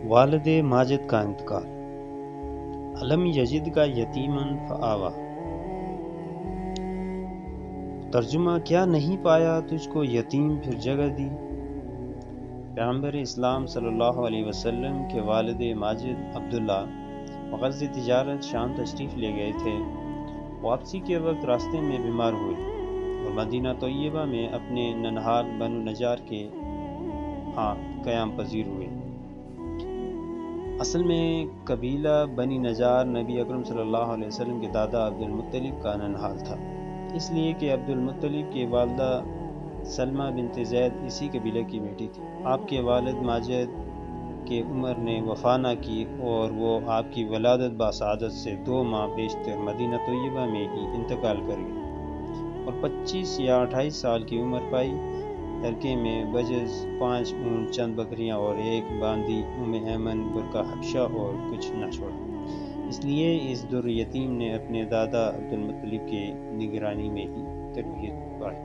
والد ماجد کا انتقال۔ علم یجد کا یتیمن فآوا۔ ترجمہ: کیا نہیں پایا تجھ کو یتیم پھر جگہ دی؟ پیغمبر اسلام صلی اللہ علیہ وسلم کے والد ماجد عبداللہ بغرض تجارت شام تشریف لے گئے تھے۔ واپسی کے وقت راستے میں بیمار ہوئے اور مدینہ طیبہ میں اپنے ننہال بنو نجار کے ہاں قیام پذیر ہوئے۔ اصل میں قبیلہ بنی نجار نبی اکرم صلی اللہ علیہ وسلم کے دادا عبد المطلب کا ننہال تھا، اس لیے کہ عبد المطلب کی والدہ سلمہ بنت زید اسی قبیلے کی بیٹی تھی۔ آپ کے والد ماجد کی عمر نے وفا نہ کی اور وہ آپ کی ولادت باسعادت سے 2 ماہ بیشتر مدینہ طیبہ میں ہی انتقال کر گئے اور 25 یا 28 سال کی عمر پائی۔ ترکے میں بجز 5 اونٹ، چند بکریاں اور ایک باندی ایمن برقع حبشہ اور کچھ نہ چھوڑا۔ اس لیے اس در یتیم نے اپنے دادا عبد المطلب کے نگرانی میں ہی تربیت پائی۔